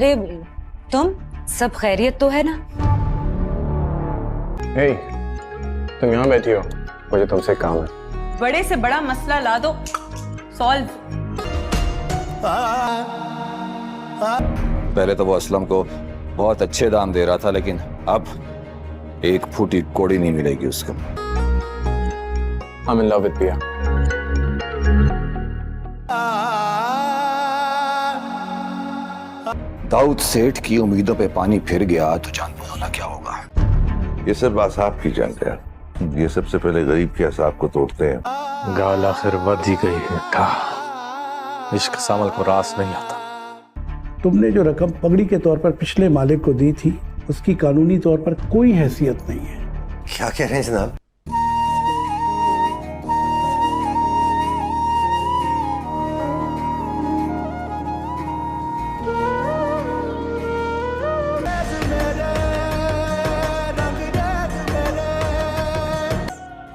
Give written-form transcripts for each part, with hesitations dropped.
अरे तुम सब खैरियत तो है ना? हे, तुम यहाँ बैठी हो, मुझे तुमसे काम है। बड़े से बड़ा मसला ला दो, सॉल्व। पहले तो वो असलम को बहुत अच्छे दाम दे रहा था, लेकिन अब एक फूटी कोड़ी नहीं मिलेगी उसको। I'm in love with पिया। दाऊद सेठ की उम्मीदों पे पानी फिर गया तो जानते हो ना क्या होगा। ये सब आसाब की जंग है। ये सबसे पहले गरीब के असाब को तोड़ते हैं। गाल आखिर बद ही गई है। इश्क सामल को रास नहीं आता। तुमने जो रकम पगड़ी के तौर पर पिछले मालिक को दी थी, उसकी कानूनी तौर पर कोई हैसियत नहीं है। क्या कह रहे हैं जनाब?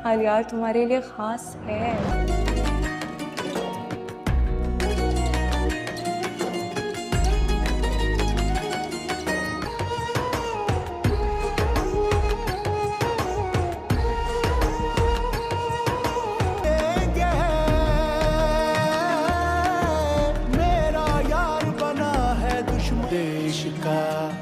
हाल यार तुम्हारे लिए खास है।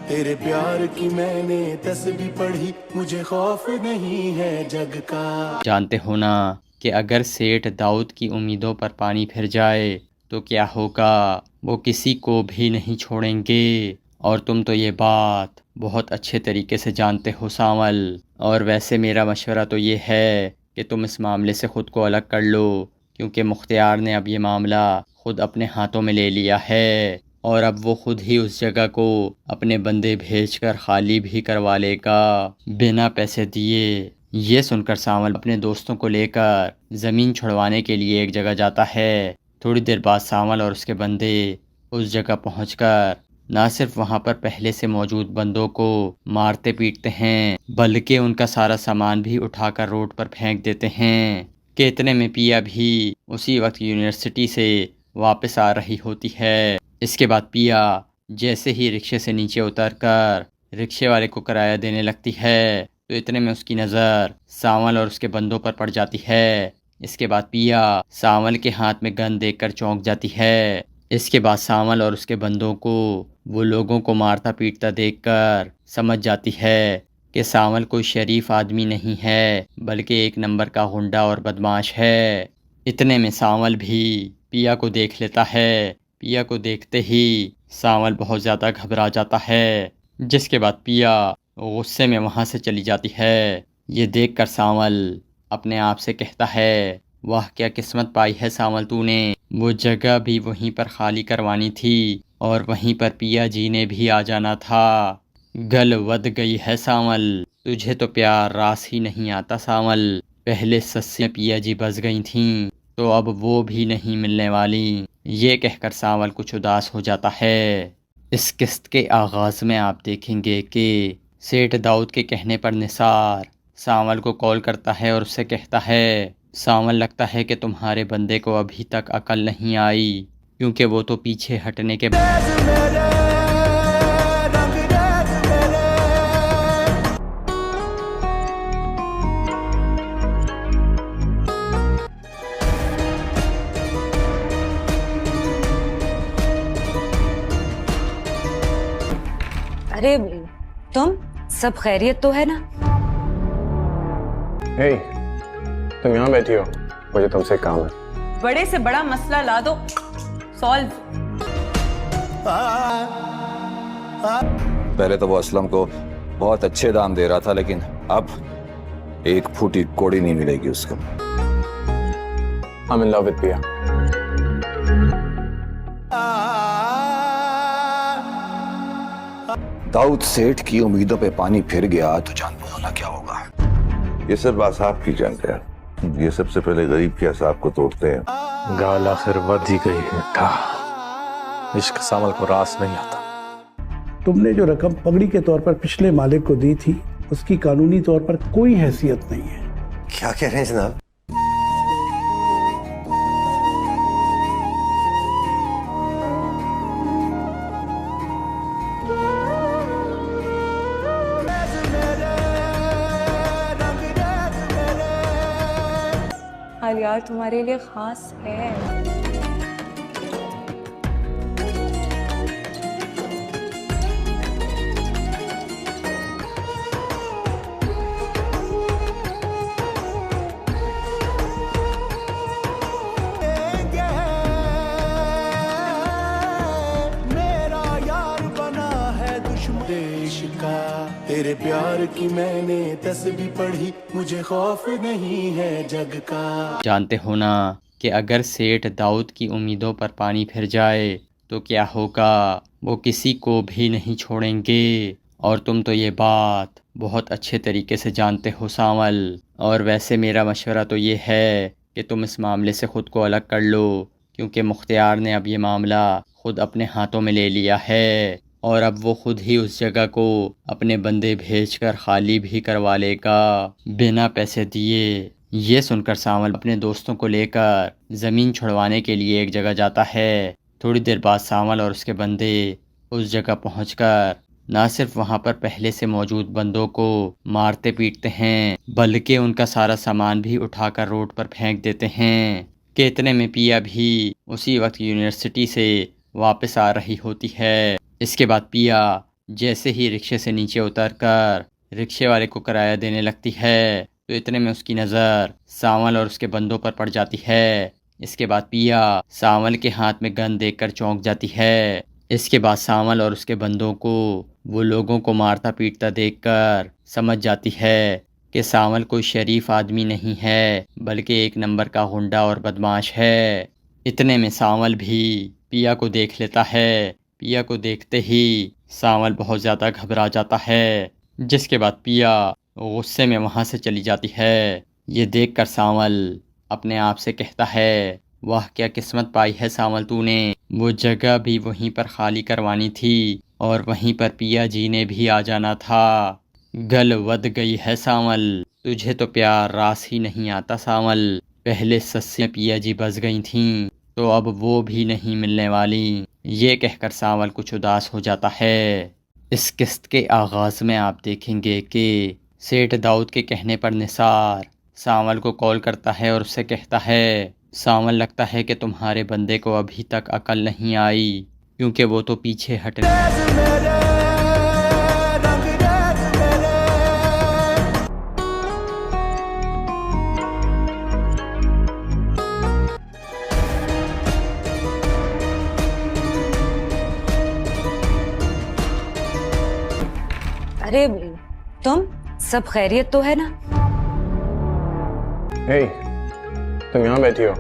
तेरे प्यार की मैंने तस्बीह पढ़ी, मुझे खौफ नहीं है जग का। जानते हो ना कि अगर सेठ दाऊद की उम्मीदों पर पानी फिर जाए तो क्या होगा। वो किसी को भी नहीं छोड़ेंगे, और तुम तो ये बात बहुत अच्छे तरीके से जानते हो सावल। और वैसे मेरा मशवरा तो ये है कि तुम इस मामले से ख़ुद को अलग कर लो, क्योंकि मुख्तियार ने अब ये मामला ख़ुद अपने हाथों में ले लिया है, और अब वो खुद ही उस जगह को अपने बंदे भेजकर खाली भी करवा लेगा बिना पैसे दिए। ये सुनकर सावल अपने दोस्तों को लेकर ज़मीन छुड़वाने के लिए एक जगह जाता है। थोड़ी देर बाद सावल और उसके बंदे उस जगह पहुंचकर ना सिर्फ वहां पर पहले से मौजूद बंदों को मारते पीटते हैं, बल्कि उनका सारा सामान भी उठाकर रोड पर फेंक देते हैं। कि इतने में पिया भी उसी वक्त यूनिवर्सिटी से वापस आ रही होती है। इसके बाद पिया जैसे ही रिक्शे से नीचे उतरकर रिक्शे वाले को किराया देने लगती है, तो इतने में उसकी नज़र सावल और उसके बंदों पर पड़ जाती है। इसके बाद पिया सावल के हाथ में गन देखकर चौंक जाती है। इसके बाद सावल और उसके बंदों को वो लोगों को मारता पीटता देखकर समझ जाती है कि सावल कोई शरीफ आदमी नहीं है, बल्कि एक नंबर का गुंडा और बदमाश है। इतने में सावल भी पिया को देख लेता है। पिया को देखते ही सावल बहुत ज़्यादा घबरा जाता है, जिसके बाद पिया गुस्से में वहाँ से चली जाती है। ये देखकर सावल अपने आप से कहता है, वाह क्या किस्मत पाई है सावल तूने। वो जगह भी वहीं पर खाली करवानी थी और वहीं पर पिया जी ने भी आ जाना था। गल वध गई है सावल, तुझे तो प्यार रास ही नहीं आता सावल। पहले सस्सियाँ पिया जी बस गई थीं, तो अब वो भी नहीं मिलने वाली। ये कहकर सावल कुछ उदास हो जाता है। इस किस्त के आगाज़ में आप देखेंगे कि सेठ दाऊद के कहने पर निसार सावल को कॉल करता है और उससे कहता है, सावल लगता है कि तुम्हारे बंदे को अभी तक अकल नहीं आई, क्योंकि वो तो पीछे हटने के अरे तुम सब खैरियत तो है ना? हे, तुम यहाँ बैठी हो, मुझे तुमसे काम है। बड़े से बड़ा मसला ला दो, सॉल्व। पहले तो वो असलम को बहुत अच्छे दाम दे रहा था, लेकिन अब एक फूटी कोड़ी नहीं मिलेगी उसको। I'm in love with पिया। दाऊद सेठ की उम्मीदों पे पानी फिर गया तो जानते हो ना क्या होगा। ये सब आसाब की जंग है। ये सबसे पहले गरीब के असाब को तोड़ते हैं। गाल आखिर बद ही गई है। इश्क सामल को रास नहीं आता। तुमने जो रकम पगड़ी के तौर पर पिछले मालिक को दी थी, उसकी कानूनी तौर पर कोई हैसियत नहीं है। क्या कह रहे हैं जनाब? यार तुम्हारे लिए खास है। मेरा यार बना है दुश्मन देश का, तेरे प्यार की मैंने तस्बीह पढ़ी, मुझे खौफ नहीं है जग का। जानते हो ना कि अगर सेठ दाऊद की उम्मीदों पर पानी फिर जाए तो क्या होगा, वो किसी को भी नहीं छोड़ेंगे। और तुम तो ये बात बहुत अच्छे तरीके से जानते हो सावल। और वैसे मेरा मशवरा तो ये है कि तुम इस मामले से ख़ुद को अलग कर लो, क्योंकि मुख्तियार ने अब ये मामला ख़ुद अपने हाथों में ले लिया है और अब वो ख़ुद ही उस जगह को अपने बंदे भेजकर खाली भी करवा लेगा बिना पैसे दिए। ये सुनकर सावल अपने दोस्तों को लेकर ज़मीन छुड़वाने के लिए एक जगह जाता है। थोड़ी देर बाद सावल और उसके बंदे उस जगह पहुंचकर ना सिर्फ वहां पर पहले से मौजूद बंदों को मारते पीटते हैं, बल्कि उनका सारा सामान भी उठाकर रोड पर फेंक देते हैं कि इतने में पिया भी उसी वक्त यूनिवर्सिटी से वापस आ रही होती है। इसके बाद पिया जैसे ही रिक्शे से नीचे उतरकर रिक्शे वाले को किराया देने लगती है तो इतने में उसकी नज़र सावल और उसके बंदों पर पड़ जाती है। इसके बाद पिया सावल के हाथ में गन देखकर चौंक जाती है। इसके बाद सावल और उसके बंदों को वो लोगों को मारता पीटता देखकर समझ जाती है कि सावल कोई शरीफ आदमी नहीं है, बल्कि एक नंबर का गुंडा और बदमाश है। इतने में सावल भी पिया को देख लेता है। पिया को देखते ही सावल बहुत ज़्यादा घबरा जाता है, जिसके बाद पिया गुस्से में वहाँ से चली जाती है। ये देखकर सावल अपने आप से कहता है, वाह क्या किस्मत पाई है सावल तूने, वो जगह भी वहीं पर खाली करवानी थी और वहीं पर पिया जी ने भी आ जाना था। गल वध गई है सावल, तुझे तो प्यार रास ही नहीं आता सावल। पहले सस्सी पिया जी बस गई थीं तो अब वो भी नहीं मिलने वाली। ये कहकर सावल कुछ उदास हो जाता है। इस किस्त के आगाज़ में आप देखेंगे कि सेठ दाऊद के कहने पर निसार सावल को कॉल करता है और उससे कहता है, सावल लगता है कि तुम्हारे बंदे को अभी तक अकल नहीं आई, क्योंकि वो तो पीछे हट अरे तुम सब खैरियत तो है ना? हे, तुम यहाँ बैठी हो,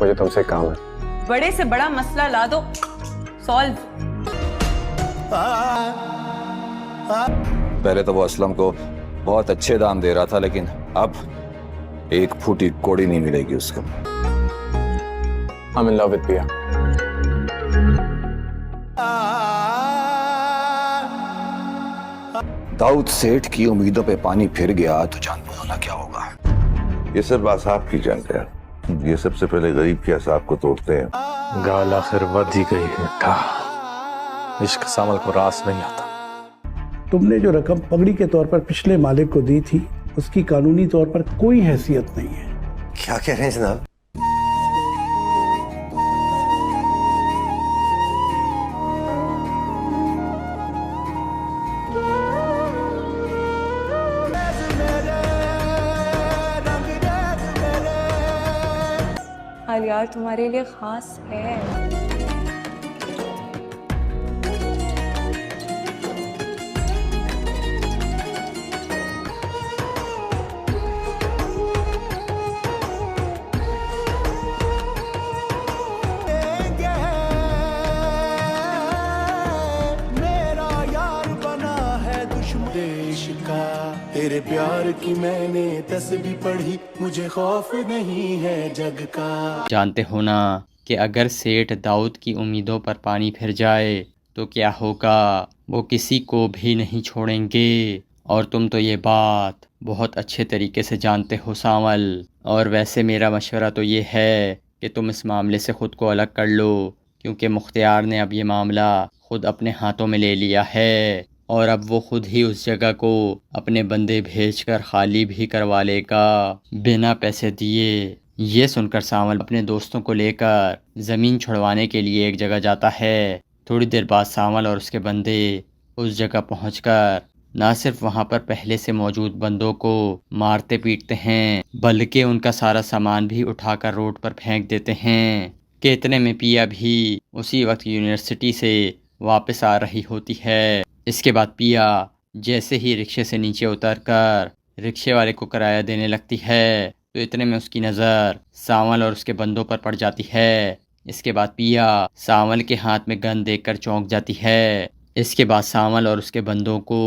मुझे तुमसे काम है। बड़े से बड़ा मसला ला दो, सॉल्व। पहले तो वो असलम को बहुत अच्छे दाम दे रहा था, लेकिन अब एक फूटी कोड़ी नहीं मिलेगी उसको। I'm in love with पिया। दाऊद सेठ की उम्मीदों पे पानी फिर गया तो जानते हो ना क्या होगा। ये सब आसाब की जंग है, ये सबसे पहले गरीब के असाब को तोड़ते हैं। गाल आखिर बद ही गई है था। इश्क सामल को रास नहीं आता। तुमने जो रकम पगड़ी के तौर पर पिछले मालिक को दी थी उसकी कानूनी तौर पर कोई हैसियत नहीं है। क्या कह रहे हैं जनाब? हर यार तुम्हारे लिए खास है। मेरा यार बना है दुश्मन देश का, तेरे प्यार की मैंने तस्बीह पढ़ी, मुझे खौफ नहीं है जग का। जानते हो ना कि अगर सेठ दाऊद की उम्मीदों पर पानी फिर जाए तो क्या होगा, वो किसी को भी नहीं छोड़ेंगे। और तुम तो ये बात बहुत अच्छे तरीके से जानते हो सावल। और वैसे मेरा मशवरा तो ये है कि तुम इस मामले से ख़ुद को अलग कर लो, क्योंकि मुख्तियार ने अब ये मामला ख़ुद अपने हाथों में ले लिया है और अब वो ख़ुद ही उस जगह को अपने बंदे भेजकर खाली भी करवा लेगा बिना पैसे दिए। ये सुनकर सांवल अपने दोस्तों को लेकर ज़मीन छुड़वाने के लिए एक जगह जाता है। थोड़ी देर बाद सांवल और उसके बंदे उस जगह पहुंचकर ना सिर्फ वहां पर पहले से मौजूद बंदों को मारते पीटते हैं, बल्कि उनका सारा सामान भी उठाकर रोड पर फेंक देते हैं। कि इतने में पिया भी उसी वक्त यूनिवर्सिटी से वापस आ रही होती है। इसके बाद पिया जैसे ही रिक्शे से नीचे उतरकर रिक्शे वाले को किराया देने लगती है, तो इतने में उसकी नज़र सांवल और उसके बंदों पर पड़ जाती है। इसके बाद पिया सांवल के हाथ में गन देखकर चौंक जाती है। इसके बाद सांवल और उसके बंदों को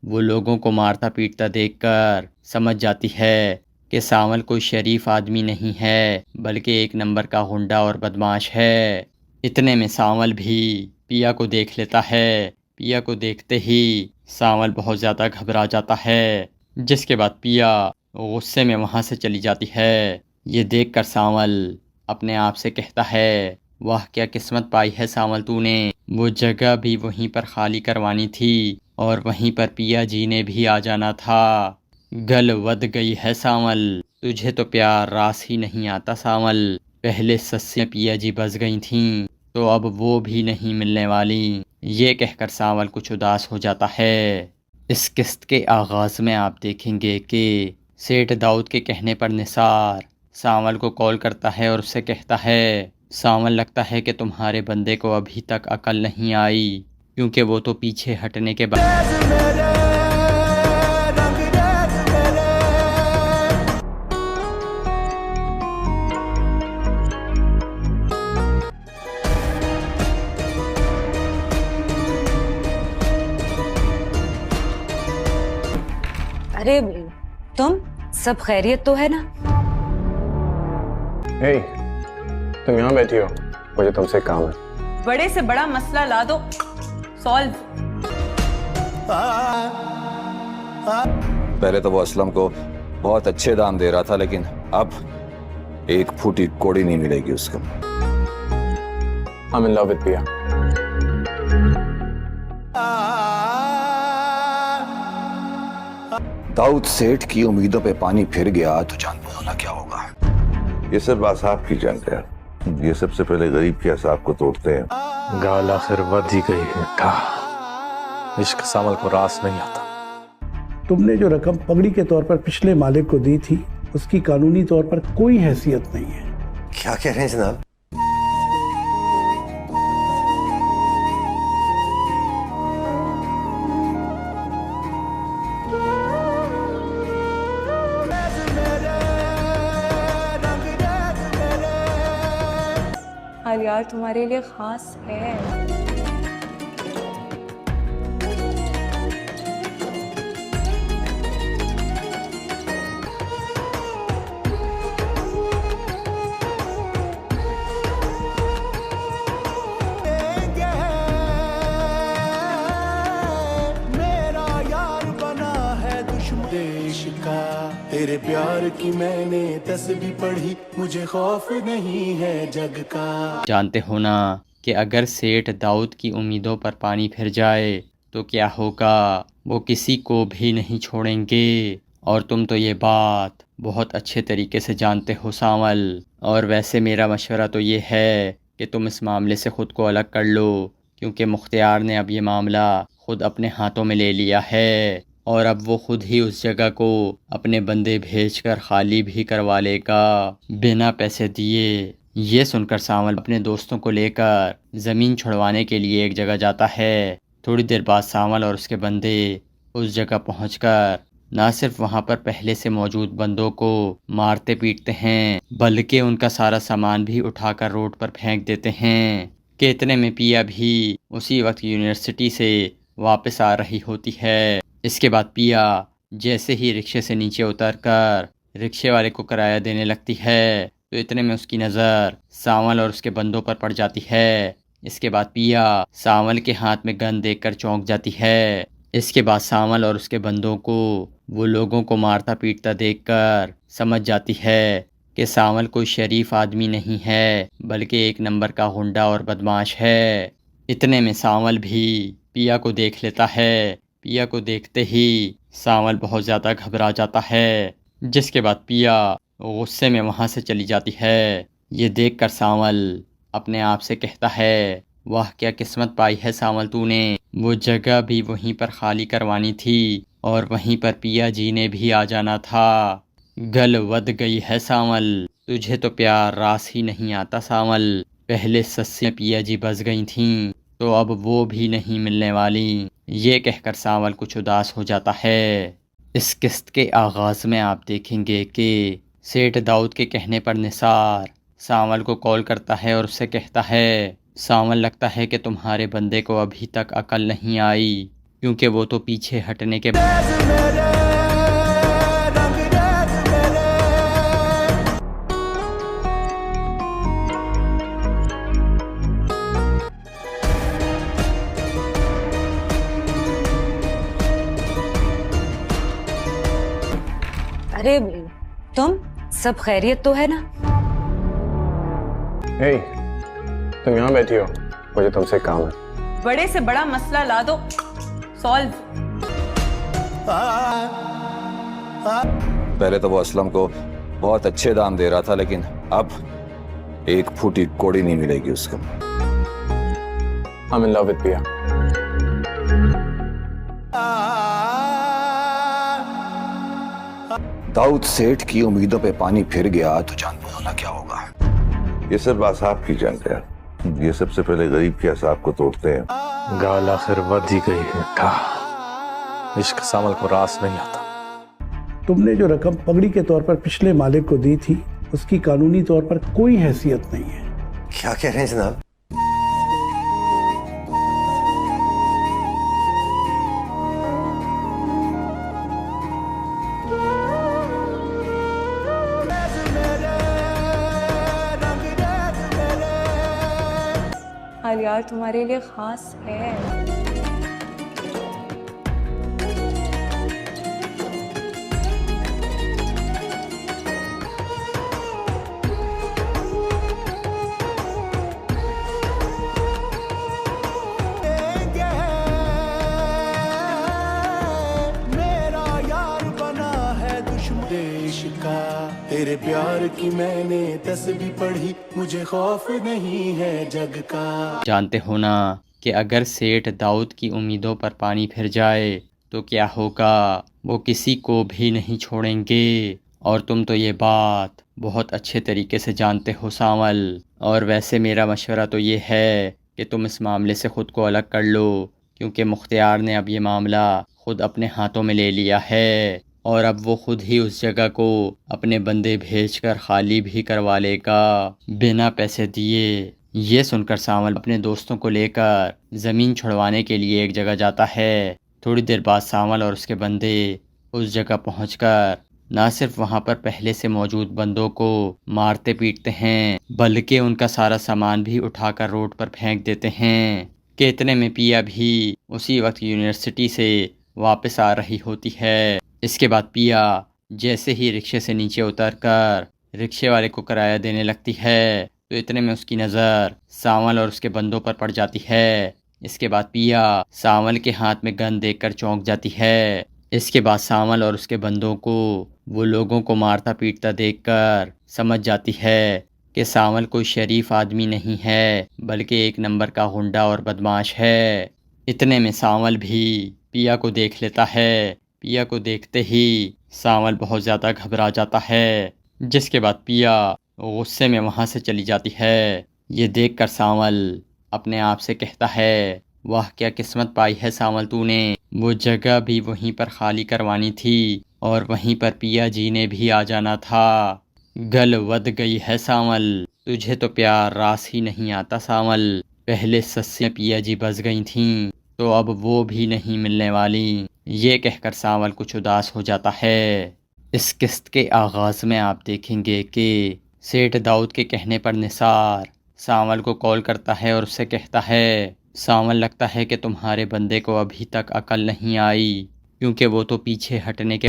वो लोगों को मारता पीटता देखकर समझ जाती है कि सांवल कोई शरीफ आदमी नहीं है, बल्कि एक नंबर का गुंडा और बदमाश है। इतने में सांवल भी पिया को देख लेता है। पिया को देखते ही सांवल बहुत ज़्यादा घबरा जाता है, जिसके बाद पिया गुस्से में वहाँ से चली जाती है। ये देखकर सांवल अपने आप से कहता है, वाह क्या किस्मत पाई है सांवल तूने, वो जगह भी वहीं पर खाली करवानी थी और वहीं पर पिया जी ने भी आ जाना था। गल वध गई है सांवल, तुझे तो प्यार रास ही नहीं आता सांवल। पहले सस्सी पिया जी बस गई थीं, तो अब वो भी नहीं मिलने वाली। ये कहकर सांवल कुछ उदास हो जाता है। इस किस्त के आगाज़ में आप देखेंगे कि सेठ दाऊद के कहने पर निसार सांवल को कॉल करता है और उससे कहता है, सांवल लगता है कि तुम्हारे बंदे को अभी तक अकल नहीं आई, क्योंकि वो तो पीछे हटने के बाद अरे तुम सब खैरियत तो है ना? हे, तुम यहाँ बैठी हो, मुझे तुमसे काम है। बड़े से बड़ा मसला ला दो, सॉल्व। पहले तो वो असलम को बहुत अच्छे दाम दे रहा था, लेकिन अब एक फूटी कोड़ी नहीं मिलेगी उसको। I'm in love with पिया। दाऊद सेठ की उम्मीदों पे पानी फिर गया तो जानते हो ना क्या होगा। ये सब आसाब की जंग है। ये सबसे पहले गरीब के असाब को तोड़ते हैं। गाल आखिर वध ही गई है था। इश्क सामल को रास नहीं आता। तुमने जो रकम पगड़ी के तौर पर पिछले मालिक को दी थी, उसकी कानूनी तौर पर कोई हैसियत नहीं है। क्या कह रहे हैं जनाब? हाल यार तुम्हारे लिए खास है। मेरा यार बना है दुश्मन देश का, तेरे प्यार की मैंने तस्बीह पढ़ी, मुझे खौफ नहीं है जग का। जानते हो ना कि अगर सेठ दाऊद की उम्मीदों पर पानी फिर जाए तो क्या होगा, वो किसी को भी नहीं छोड़ेंगे। और तुम तो ये बात बहुत अच्छे तरीके से जानते हो सांवल। और वैसे मेरा मशवरा तो ये है कि तुम इस मामले से ख़ुद को अलग कर लो, क्योंकि मुख्तियार ने अब ये मामला ख़ुद अपने हाथों में ले लिया है और अब वो खुद ही उस जगह को अपने बंदे भेजकर खाली भी करवा लेगा बिना पैसे दिए। ये सुनकर सांवल अपने दोस्तों को लेकर ज़मीन छुड़वाने के लिए एक जगह जाता है। थोड़ी देर बाद सांवल और उसके बंदे उस जगह पहुंचकर ना सिर्फ वहां पर पहले से मौजूद बंदों को मारते पीटते हैं, बल्कि उनका सारा सामान भी उठाकर रोड पर फेंक देते हैं। कि इतने में पिया भी उसी वक्त यूनिवर्सिटी से वापस आ रही होती है। इसके बाद पिया जैसे ही रिक्शे से नीचे उतरकर रिक्शे वाले को किराया देने लगती है, तो इतने में उसकी नज़र सांवल और उसके बंदों पर पड़ जाती है। इसके बाद पिया सांवल के हाथ में गन देखकर चौंक जाती है। इसके बाद सांवल और उसके बंदों को वो लोगों को मारता पीटता देखकर समझ जाती है कि सांवल कोई शरीफ आदमी नहीं है, बल्कि एक नंबर का गुंडा और बदमाश है। इतने में सांवल भी पिया को देख लेता है। पिया को देखते ही सांवल बहुत ज़्यादा घबरा जाता है, जिसके बाद पिया गुस्से में वहाँ से चली जाती है। ये देखकर सांवल अपने आप से कहता है, वाह क्या किस्मत पाई है सांवल तूने, वो जगह भी वहीं पर खाली करवानी थी और वहीं पर पिया जी ने भी आ जाना था। गल वध गई है सांवल, तुझे तो प्यार रास ही नहीं आता सांवल। पहले सस्सी पिया जी बस गई थीं तो अब वो भी नहीं मिलने वाली। ये कहकर सांवल कुछ उदास हो जाता है। इस किस्त के आगाज़ में आप देखेंगे कि सेठ दाऊद के कहने पर निसार सांवल को कॉल करता है और उससे कहता है, सांवल लगता है कि तुम्हारे बंदे को अभी तक अकल नहीं आई, क्योंकि वो तो पीछे हटने के अरे तुम सब खैरियत तो है ना? हे, तुम यहाँ बैठी हो, मुझे तुमसे काम है। बड़े से बड़ा मसला ला दो, सॉल्व। पहले तो वो असलम को बहुत अच्छे दाम दे रहा था, लेकिन अब एक फूटी कोड़ी नहीं मिलेगी उसको। I'm in love with पिया। दाऊद सेठ की उम्मीदों पे पानी फिर गया तो जानते हो ना क्या होगा। ये सब आसाब की जंग है। ये सबसे पहले गरीब के असाब को तोड़ते हैं। गाल आखिर वध ही गई है था। इश्क सामल को रास नहीं आता। तुमने जो रकम पगड़ी के तौर पर पिछले मालिक को दी थी, उसकी कानूनी तौर पर कोई हैसियत नहीं है। क्या कह रहे हैं जनाब? हाल यार तुम्हारे लिए खास है। मेरा यार बना है दुश्मन देश का, तेरे प्यार की मैंने तस्बीह पढ़ी, मुझे खौफ नहीं है जग का। जानते हो ना कि अगर सेठ दाऊद की उम्मीदों पर पानी फिर जाए तो क्या होगा, वो किसी को भी नहीं छोड़ेंगे। और तुम तो ये बात बहुत अच्छे तरीके से जानते हो सांवल। और वैसे मेरा मशवरा तो ये है कि तुम इस मामले से ख़ुद को अलग कर लो, क्योंकि मुख्तियार ने अब ये मामला ख़ुद अपने हाथों में ले लिया है और अब वो खुद ही उस जगह को अपने बंदे भेजकर खाली भी करवा लेगा बिना पैसे दिए। ये सुनकर सांवल अपने दोस्तों को लेकर ज़मीन छुड़वाने के लिए एक जगह जाता है। थोड़ी देर बाद सांवल और उसके बंदे उस जगह पहुंचकर ना सिर्फ वहां पर पहले से मौजूद बंदों को मारते पीटते हैं, बल्कि उनका सारा सामान भी उठाकर रोड पर फेंक देते हैं। कि इतने में पिया भी उसी वक्त यूनिवर्सिटी से वापस आ रही होती है। इसके बाद पिया जैसे ही रिक्शे से नीचे उतरकर रिक्शे वाले को किराया देने लगती है तो इतने में उसकी नज़र सांवल और उसके बंदों पर पड़ जाती है। इसके बाद पिया सांवल के हाथ में गन देखकर चौंक जाती है। इसके बाद सांवल और उसके बंदों को वो लोगों को मारता पीटता देखकर समझ जाती है कि सांवल कोई शरीफ आदमी नहीं है, बल्कि एक नंबर का गुंडा और बदमाश है। इतने में सांवल भी पिया को देख लेता है। पिया को देखते ही सांवल बहुत ज़्यादा घबरा जाता है, जिसके बाद पिया गुस्से में वहाँ से चली जाती है। ये देखकर सांवल अपने आप से कहता है, वाह क्या किस्मत पाई है सांवल तूने, वो जगह भी वहीं पर खाली करवानी थी और वहीं पर पिया जी ने भी आ जाना था। गल वध गई है सांवल, तुझे तो प्यार रास ही नहीं आता सांवल। पहले सस्सी पिया जी बस गई थीं तो अब वो भी नहीं मिलने वाली। ये कहकर सांवल कुछ उदास हो जाता है। इस किस्त के आगाज़ में आप देखेंगे कि सेठ दाऊद के कहने पर निसार सांवल को कॉल करता है और उससे कहता है, सांवल लगता है कि तुम्हारे बंदे को अभी तक अकल नहीं आई, क्योंकि वो तो पीछे हटने के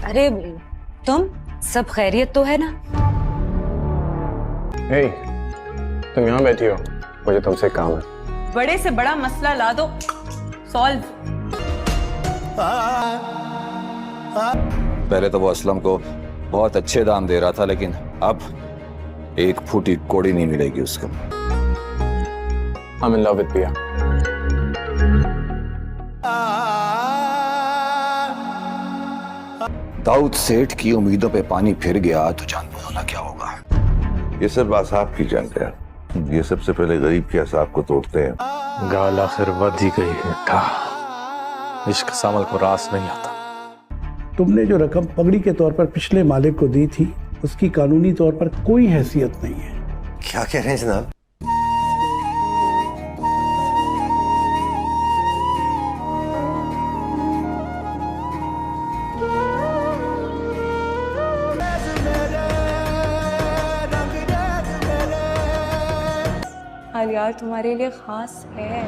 अरे तुम सब खैरियत तो है ना? ए, तुम यहाँ बैठी हो, मुझे तुमसे काम है। बड़े से बड़ा मसला ला दो, सॉल्व। पहले तो वो असलम को बहुत अच्छे दाम दे रहा था, लेकिन अब एक फूटी कोड़ी नहीं मिलेगी उसको। I'm in love with पिया। दाऊद सेठ की उम्मीदों पे पानी फिर गया तो जानते हो ना क्या होगा। ये सब आसाब की जंग है। ये सबसे पहले गरीब के असाब को तोड़ते हैं। गाल आखिर वध ही गई है था। इश्क सामल को रास नहीं आता। तुमने जो रकम पगड़ी के तौर पर पिछले मालिक को दी थी, उसकी कानूनी तौर पर कोई हैसियत नहीं है। क्या कह रहे हैं जनाब? हाल यार तुम्हारे लिए खास है।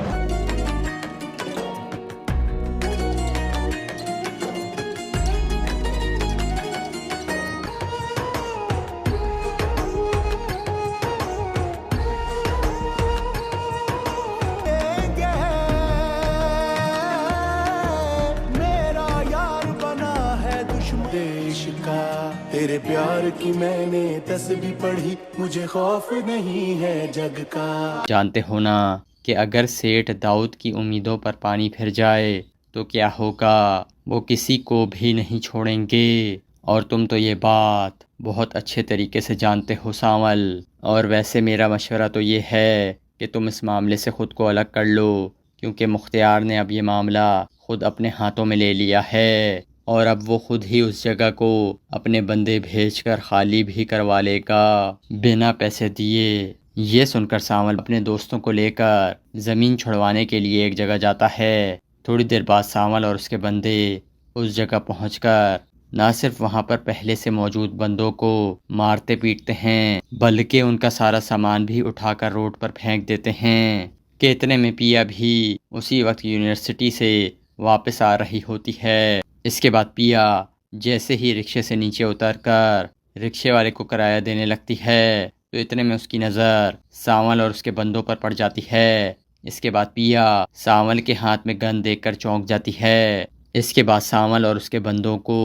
मेरा यार बना है दुश्मन देश का, तेरे प्यार की मैंने तस्बीह पढ़ी, मुझे खौफ नहीं है जग का। जानते हो ना कि अगर सेठ दाऊद की उम्मीदों पर पानी फिर जाए तो क्या होगा, वो किसी को भी नहीं छोड़ेंगे। और तुम तो ये बात बहुत अच्छे तरीके से जानते हो सामल। और वैसे मेरा मशवरा तो ये है कि तुम इस मामले से ख़ुद को अलग कर लो, क्योंकि मुख्तियार ने अब ये मामला ख़ुद अपने हाथों में ले लिया है और अब वो खुद ही उस जगह को अपने बंदे भेजकर खाली भी करवा लेगा बिना पैसे दिए। ये सुनकर सामल अपने दोस्तों को लेकर ज़मीन छुड़वाने के लिए एक जगह जाता है। थोड़ी देर बाद सामल और उसके बंदे उस जगह पहुंचकर ना सिर्फ वहां पर पहले से मौजूद बंदों को मारते पीटते हैं, बल्कि उनका सारा सामान भी उठाकर रोड पर फेंक देते हैं। कि इतने में पिया भी उसी वक्त यूनिवर्सिटी से वापस आ रही होती है। इसके बाद पिया जैसे ही रिक्शे से नीचे उतरकर रिक्शे वाले को किराया देने लगती है तो इतने में उसकी नज़र सावल और उसके बंदों पर पड़ जाती है। इसके बाद पिया सावल के हाथ में गन देखकर चौंक जाती है। इसके बाद सावल और उसके बंदों को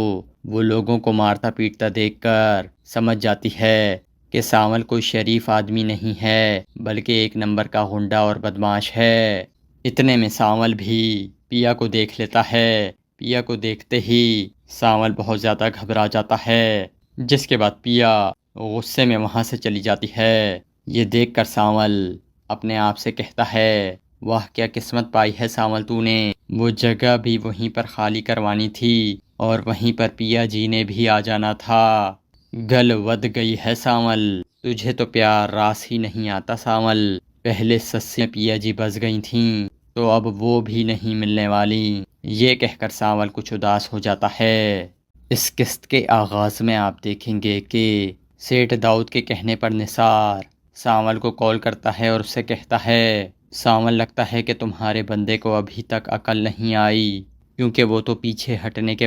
वो लोगों को मारता पीटता देखकर समझ जाती है कि सावल कोई शरीफ आदमी नहीं है, बल्कि एक नंबर का गुंडा और बदमाश है। इतने में सावल भी पिया को देख लेता है। पिया को देखते ही सावल बहुत ज़्यादा घबरा जाता है, जिसके बाद पिया गुस्से में वहाँ से चली जाती है। ये देखकर सावल अपने आप से कहता है, वाह क्या किस्मत पाई है सावल तूने। वो जगह भी वहीं पर खाली करवानी थी और वहीं पर पिया जी ने भी आ जाना था। गल वध गई है सावल, तुझे तो प्यार रास ही नहीं आता सावल। पहले सस्सी पिया जी बस गई थीं तो अब वो भी नहीं मिलने वाली। ये कहकर सावल कुछ उदास हो जाता है। इस किस्त के आगाज़ में आप देखेंगे कि सेठ दाऊद के कहने पर निसार सावल को कॉल करता है और उससे कहता है, सावल लगता है कि तुम्हारे बंदे को अभी तक अकल नहीं आई, क्योंकि वो तो पीछे हटने के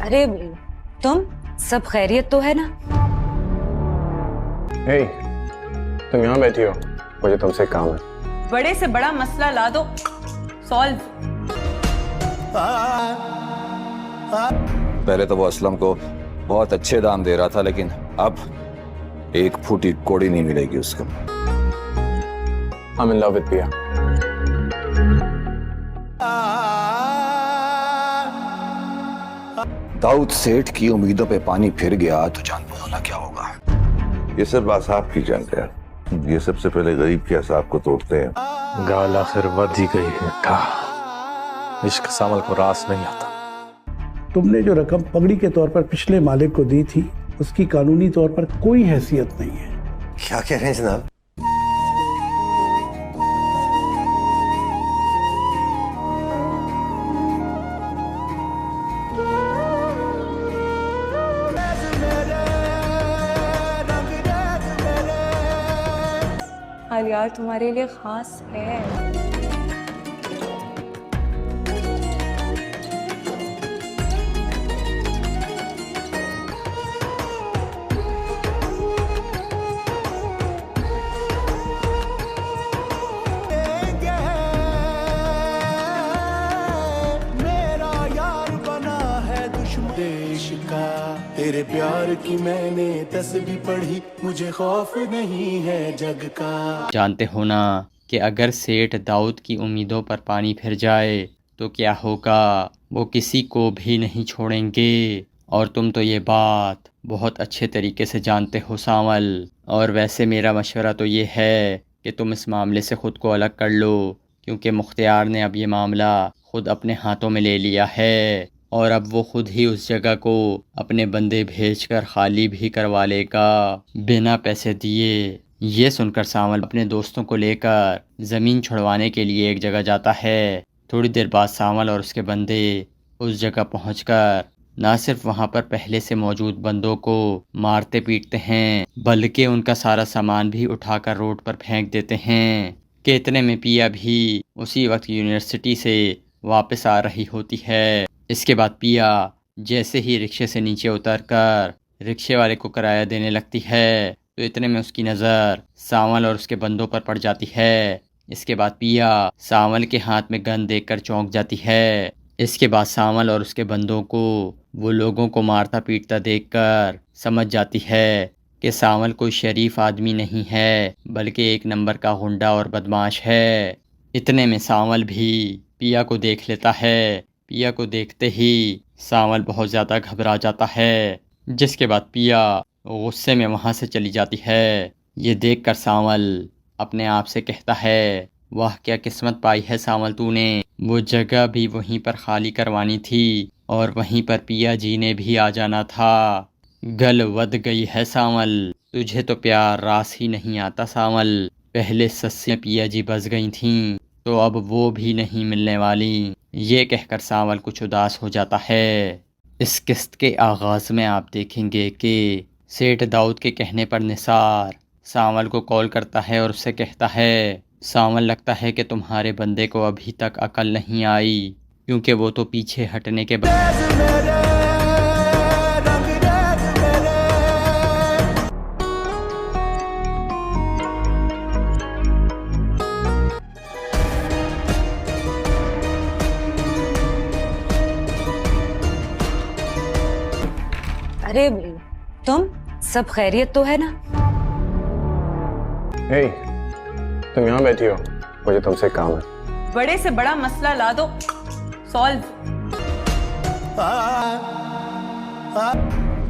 अरे तुम सब खैरियत तो है ना? ए, तुम यहाँ बैठी हो, मुझे तुमसे काम है। बड़े से बड़ा मसला ला दो, सॉल्व। पहले तो वो असलम को बहुत अच्छे दाम दे रहा था, लेकिन अब एक फूटी कोड़ी नहीं मिलेगी उसको। I'm in love with पिया। दाऊद सेठ की उम्मीदों पे पानी फिर गया तो जानते हो ना क्या होगा। ये सब आसाब की जंग है। ये सबसे पहले गरीब के असाब को तोड़ते हैं। गाल आखिर वध ही गई है था। इश्क सामल को रास नहीं आता। तुमने जो रकम पगड़ी के तौर पर पिछले मालिक को दी थी, उसकी कानूनी तौर पर कोई हैसियत नहीं है। क्या कह रहे हैं जनाब? हाल यार तुम्हारे लिए खास है। मेरा यार बना है दुश्मन देश का, तेरे प्यार की मैंने तस्बीह पढ़ी, मुझे खौफ नहीं है जग का। जानते हो ना कि अगर सेठ दाऊद की उम्मीदों पर पानी फिर जाए तो क्या होगा, वो किसी को भी नहीं छोड़ेंगे। और तुम तो ये बात बहुत अच्छे तरीके से जानते हो सावल। और वैसे मेरा मशवरा तो ये है कि तुम इस मामले से ख़ुद को अलग कर लो, क्योंकि मुख्तियार ने अब ये मामला ख़ुद अपने हाथों में ले लिया है और अब वो खुद ही उस जगह को अपने बंदे भेजकर खाली भी करवा लेगा बिना पैसे दिए। ये सुनकर सावल अपने दोस्तों को लेकर ज़मीन छुड़वाने के लिए एक जगह जाता है। थोड़ी देर बाद सावल और उसके बंदे उस जगह पहुंचकर ना सिर्फ वहां पर पहले से मौजूद बंदों को मारते पीटते हैं, बल्कि उनका सारा सामान भी उठाकर रोड पर फेंक देते हैं कि इतने में पिया भी उसी वक्त यूनिवर्सिटी से वापस आ रही होती है। इसके बाद पिया जैसे ही रिक्शे से नीचे उतरकर रिक्शे वाले को किराया देने लगती है तो इतने में उसकी नज़र सावल और उसके बंदों पर पड़ जाती है। इसके बाद पिया सावल के हाथ में गन देखकर चौंक जाती है। इसके बाद सावल और उसके बंदों को वो लोगों को मारता पीटता देखकर समझ जाती है कि सावल कोई शरीफ आदमी नहीं है, बल्कि एक नंबर का गुंडा और बदमाश है। इतने में सावल भी पिया को देख लेता है। पिया को देखते ही सावल बहुत ज़्यादा घबरा जाता है, जिसके बाद पिया गुस्से में वहाँ से चली जाती है। ये देखकर सावल अपने आप से कहता है, वाह क्या किस्मत पाई है सावल तूने, वो जगह भी वहीं पर खाली करवानी थी और वहीं पर पिया जी ने भी आ जाना था। गल वध गई है सावल, तुझे तो प्यार रास ही नहीं आता सावल। पहले सस्से पिया जी बस गई थीं तो अब वो भी नहीं मिलने वाली। ये कहकर सावल कुछ उदास हो जाता है। इस किस्त के आगाज़ में आप देखेंगे कि सेठ दाऊद के कहने पर निसार सावल को कॉल करता है और उससे कहता है, सावल लगता है कि तुम्हारे बंदे को अभी तक अकल नहीं आई, क्योंकि वो तो पीछे हटने के बाद अरे तुम सब खैरियत तो है ना? हे, तुम यहाँ बैठी हो, मुझे तुमसे काम है। बड़े से बड़ा मसला ला दो, सॉल्व।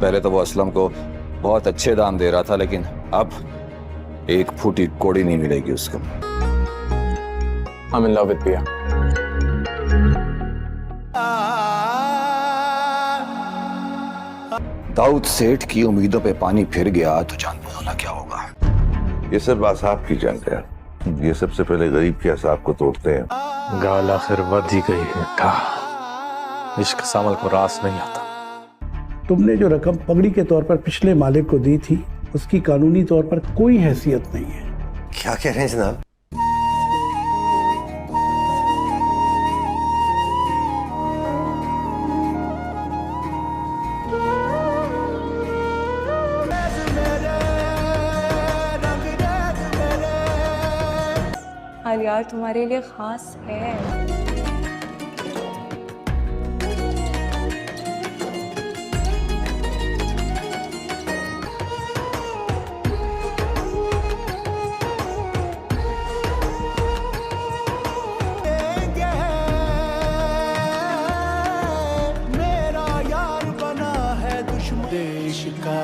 पहले तो वो असलम को बहुत अच्छे दाम दे रहा था, लेकिन अब एक फूटी कोड़ी नहीं मिलेगी उसको। I'm in love with पिया। दाऊद सेठ की उम्मीदों पे पानी फिर गया तो जानते हो ना क्या होगा। ये सब आसाब की जंग है, ये सबसे पहले गरीब के असाब को तोड़ते हैं। गाल आखिर वध ही गई है था, इश्क सामल को रास नहीं आता। तुमने जो रकम पगड़ी के तौर पर पिछले मालिक को दी थी उसकी कानूनी तौर पर कोई हैसियत नहीं है। क्या कह रहे हैं जनाब? हाल यार तुम्हारे लिए खास है। मेरा यार बना है दुश्मन देश का,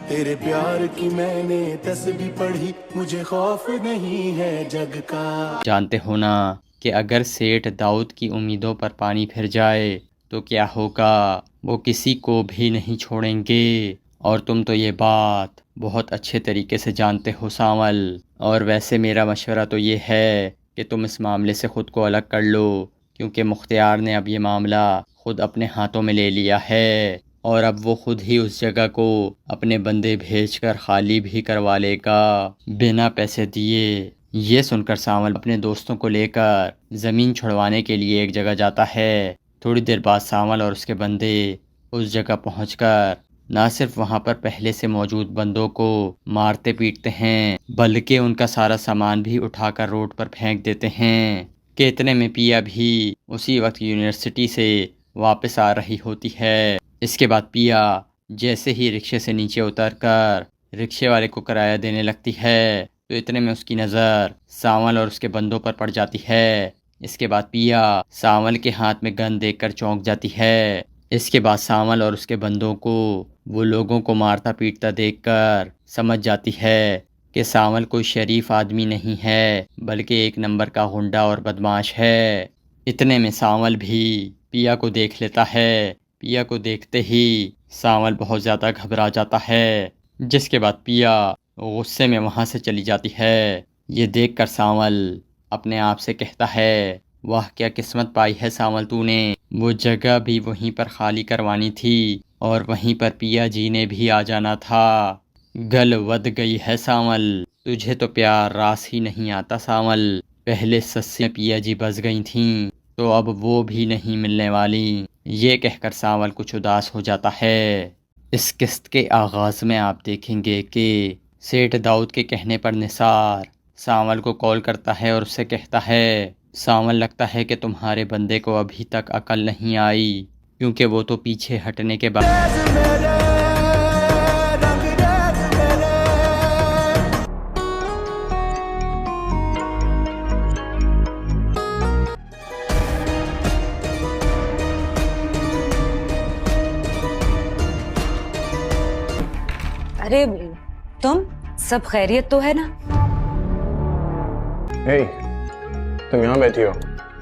तेरे प्यार की मैंने तस्बीह पढ़ी, मुझे खौफ नहीं है जग का। जानते हो ना कि अगर सेठ दाऊद की उम्मीदों पर पानी फिर जाए तो क्या होगा, वो किसी को भी नहीं छोड़ेंगे। और तुम तो ये बात बहुत अच्छे तरीके से जानते हो सावल। और वैसे मेरा मशवरा तो ये है कि तुम इस मामले से ख़ुद को अलग कर लो, क्योंकि मुख्तियार ने अब ये मामला ख़ुद अपने हाथों में ले लिया है और अब वो खुद ही उस जगह को अपने बंदे भेजकर खाली भी करवा लेगा बिना पैसे दिए। ये सुनकर सावल अपने दोस्तों को लेकर ज़मीन छुड़वाने के लिए एक जगह जाता है। थोड़ी देर बाद सावल और उसके बंदे उस जगह पहुंचकर ना सिर्फ वहां पर पहले से मौजूद बंदों को मारते पीटते हैं, बल्कि उनका सारा सामान भी उठाकर रोड पर फेंक देते हैं। कि इतने में पिया भी उसी वक्त यूनिवर्सिटी से वापस आ रही होती है। इसके बाद पिया जैसे ही रिक्शे से नीचे उतरकर रिक्शे वाले को किराया देने लगती है, तो इतने में उसकी नज़र सावल और उसके बंदों पर पड़ जाती है। इसके बाद पिया सावल के हाथ में गन देखकर चौंक जाती है। इसके बाद सावल और उसके बंदों को वो लोगों को मारता पीटता देखकर समझ जाती है कि सावल कोई शरीफ आदमी नहीं है, बल्कि एक नंबर का गुंडा और बदमाश है। इतने में सावल भी पिया को देख लेता है। पिया को देखते ही सावल बहुत ज़्यादा घबरा जाता है, जिसके बाद पिया गुस्से में वहाँ से चली जाती है। ये देखकर सावल अपने आप से कहता है, वाह क्या किस्मत पाई है सावल तूने, वो जगह भी वहीं पर खाली करवानी थी और वहीं पर पिया जी ने भी आ जाना था। गल वध गई है सावल, तुझे तो प्यार रास ही नहीं आता सावल। पहले सस्सी पिया जी बस गई थीं, तो अब वो भी नहीं मिलने वाली। ये कहकर सावल कुछ उदास हो जाता है। इस किस्त के आगाज़ में आप देखेंगे कि सेठ दाऊद के कहने पर निसार सावल को कॉल करता है और उससे कहता है, सावल लगता है कि तुम्हारे बंदे को अभी तक अकल नहीं आई, क्योंकि वो तो पीछे हटने के बाद अरे तुम सब खैरियत तो है ना? हे, तुम यहाँ बैठी हो,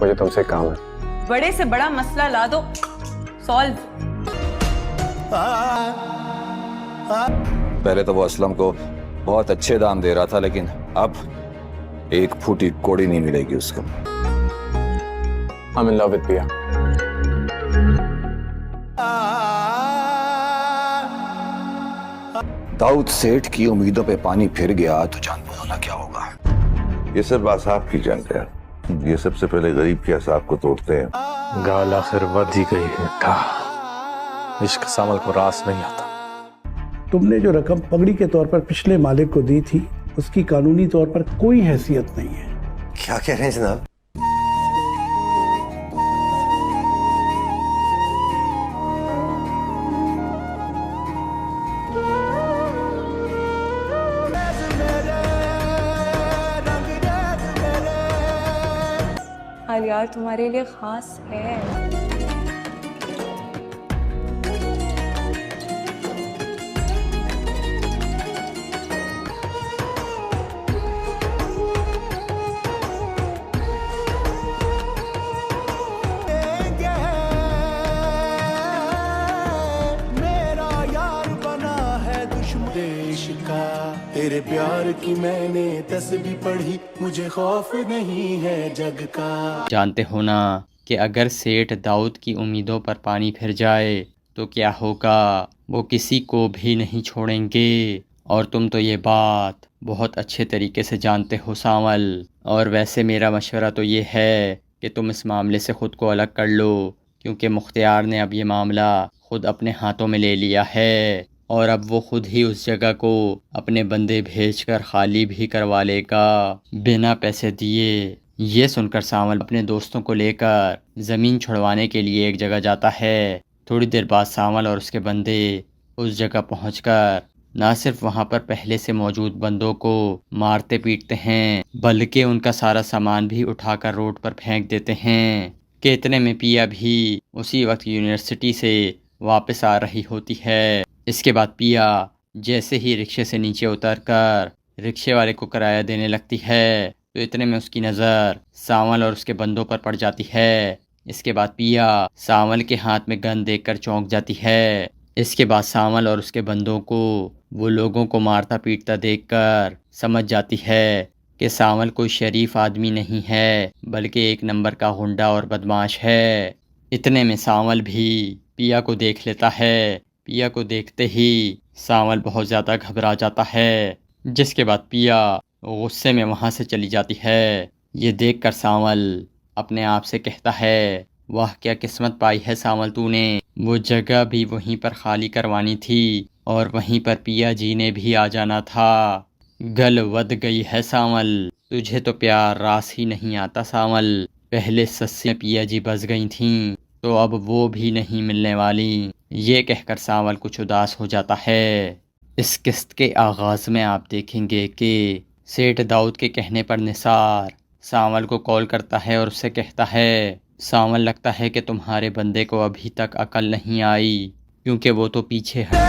मुझे तुमसे काम है। बड़े से बड़ा मसला ला दो, सॉल्व। पहले तो वो असलम को बहुत अच्छे दाम दे रहा था, लेकिन अब एक फूटी कोड़ी नहीं मिलेगी उसको। I'm in love with पिया। दाऊद सेठ की उम्मीदों पे पानी फिर गया तो जानते हो ना क्या होगा। ये सब आसाब की जंग है। ये सबसे पहले गरीब के आसाब को तोड़ते हैं। गाल आखिर वध ही गई है का। इश्क सामल को रास नहीं आता। तुमने जो रकम पगड़ी के तौर पर पिछले मालिक को दी थी, उसकी कानूनी तौर पर कोई हैसियत नहीं है। क्या कह रहे हैं जनाब? यार तुम्हारे लिए खास है। मेरा यार बना है दुश्मन देश का, तेरे प्यार की मैंने तस्बीह पढ़ी, मुझे खौफ नहीं है जग का। जानते हो ना कि अगर सेठ दाऊद की उम्मीदों पर पानी फिर जाए तो क्या होगा, वो किसी को भी नहीं छोड़ेंगे। और तुम तो ये बात बहुत अच्छे तरीके से जानते हो सावल। और वैसे मेरा मशवरा तो ये है कि तुम इस मामले से ख़ुद को अलग कर लो, क्योंकि मुख्तियार ने अब ये मामला ख़ुद अपने हाथों में ले लिया है और अब वो खुद ही उस जगह को अपने बंदे भेजकर खाली भी करवा लेगा बिना पैसे दिए। ये सुनकर सावल अपने दोस्तों को लेकर ज़मीन छुड़वाने के लिए एक जगह जाता है। थोड़ी देर बाद सावल और उसके बंदे उस जगह पहुंचकर ना सिर्फ वहां पर पहले से मौजूद बंदों को मारते पीटते हैं, बल्कि उनका सारा सामान भी उठाकर रोड पर फेंक देते हैं। कि इतने में पिया भी उसी वक्त यूनिवर्सिटी से वापस आ रही होती है। इसके बाद पिया जैसे ही रिक्शे से नीचे उतरकर रिक्शे वाले को किराया देने लगती है, तो इतने में उसकी नज़र सावल और उसके बंदों पर पड़ जाती है। इसके बाद पिया सावल के हाथ में गन देखकर चौंक जाती है। इसके बाद सावल और उसके बंदों को वो लोगों को मारता पीटता देखकर समझ जाती है कि सावल कोई शरीफ आदमी नहीं है, बल्कि एक नंबर का गुंडा और बदमाश है। इतने में सावल भी पिया को देख लेता है। पिया को देखते ही सावल बहुत ज़्यादा घबरा जाता है, जिसके बाद पिया गुस्से में वहाँ से चली जाती है। ये देखकर सांवल अपने आप से कहता है, वाह क्या किस्मत पाई है सांवल तूने। वो जगह भी वहीं पर खाली करवानी थी और वहीं पर पिया जी ने भी आ जाना था। गल वध गई है सांवल, तुझे तो प्यार रास ही नहीं आता सांवल। पहले सस्सी पिया जी बस गई थीं तो अब वो भी नहीं मिलने वाली। ये कहकर सांवल कुछ उदास हो जाता है। इस किस्त के आगाज़ में आप देखेंगे कि सेठ दाऊद के कहने पर निसार सांवल को कॉल करता है और उससे कहता है, सांवल लगता है कि तुम्हारे बंदे को अभी तक अकल नहीं आई, क्योंकि वो तो पीछे है।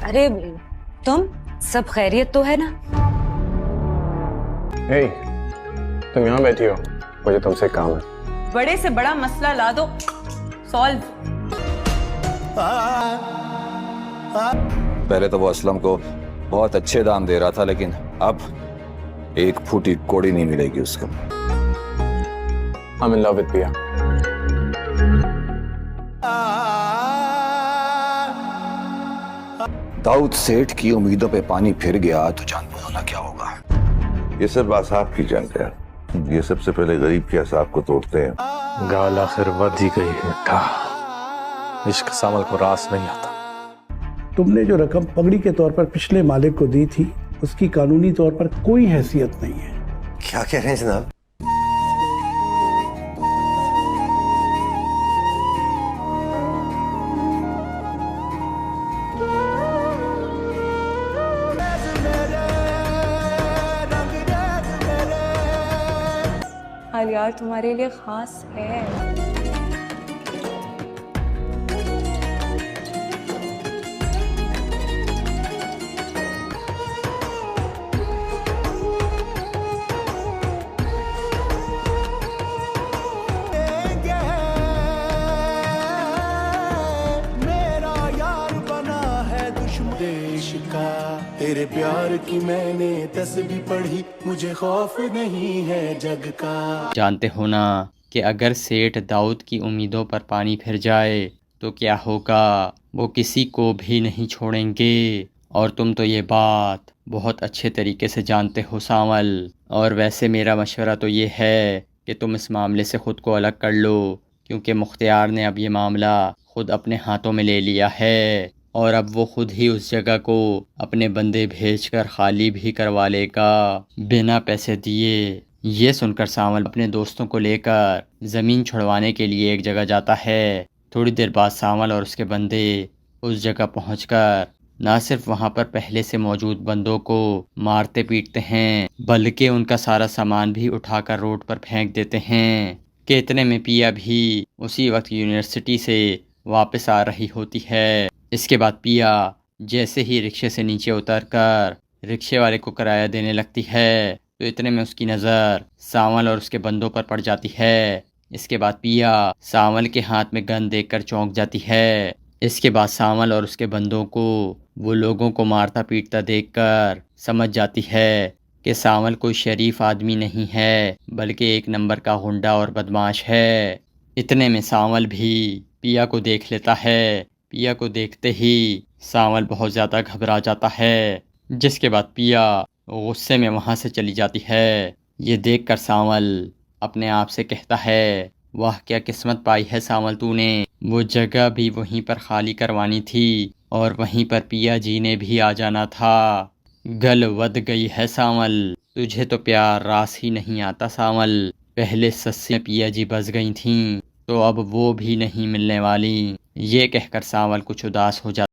अरे तुम सब खैरियत तो है ना? ए, तुम यहाँ बैठी हो, मुझे तुमसे काम है। बड़े से बड़ा मसला ला दो, सॉल्व। पहले तो वो असलम को बहुत अच्छे दाम दे रहा था, लेकिन अब एक फूटी कोड़ी नहीं मिलेगी उसको। I'm in love with पिया। दाऊद सेठ की उम्मीदों पे पानी फिर गया तो जानते हो ना क्या होगा। ये सब आसाब की जंग है। ये सबसे पहले गरीब के असाब को तोड़ते हैं। गाल आखिर वध ही गई है था। इश्क सामल को रास नहीं आता। तुमने जो रकम पगड़ी के तौर पर पिछले मालिक को दी थी उसकी कानूनी तौर पर कोई हैसियत नहीं है। क्या कह रहे हैं जनाब? हाल यार तुम्हारे लिए खास है। मेरा यार बना है दुश्मन देश का, तेरे प्यार की मैंने तस्बीह पढ़ी, मुझे खौफ नहीं है जग का। जानते हो ना कि अगर सेठ दाऊद की उम्मीदों पर पानी फिर जाए तो क्या होगा, वो किसी को भी नहीं छोड़ेंगे। और तुम तो ये बात बहुत अच्छे तरीके से जानते हो सांवल। और वैसे मेरा मशवरा तो ये है कि तुम इस मामले से ख़ुद को अलग कर लो, क्योंकि मुख्तियार ने अब ये मामला ख़ुद अपने हाथों में ले लिया है और अब वो खुद ही उस जगह को अपने बंदे भेजकर खाली भी करवा लेगा बिना पैसे दिए। ये सुनकर सांवल अपने दोस्तों को लेकर ज़मीन छुड़वाने के लिए एक जगह जाता है। थोड़ी देर बाद सांवल और उसके बंदे उस जगह पहुंचकर ना सिर्फ वहां पर पहले से मौजूद बंदों को मारते पीटते हैं, बल्कि उनका सारा सामान भी उठाकर रोड पर फेंक देते हैं। कि इतने में पिया भी उसी वक्त यूनिवर्सिटी से वापस आ रही होती है। इसके बाद पिया जैसे ही रिक्शे से नीचे उतरकर रिक्शे वाले को किराया देने लगती है तो इतने में उसकी नज़र सांवल और उसके बंदों पर पड़ जाती है। इसके बाद पिया सांवल के हाथ में गन देखकर चौंक जाती है। इसके बाद सांवल और उसके बंदों को वो लोगों को मारता पीटता देखकर समझ जाती है कि सांवल कोई शरीफ आदमी नहीं है, बल्कि एक नंबर का गुंडा और बदमाश है। इतने में सांवल भी पिया को देख लेता है। पिया को देखते ही सांवल बहुत ज़्यादा घबरा जाता है, जिसके बाद पिया गुस्से में वहाँ से चली जाती है। ये देखकर सांवल अपने आप से कहता है, वाह क्या किस्मत पाई है सांवल तूने। वो जगह भी वहीं पर खाली करवानी थी और वहीं पर पिया जी ने भी आ जाना था। गल वध गई है सांवल, तुझे तो प्यार रास ही नहीं आता सांवल। पहले सस्सी पिया जी बस गई थीं तो अब वो भी नहीं मिलने वाली। ये कहकर सांवल कुछ उदास हो जाता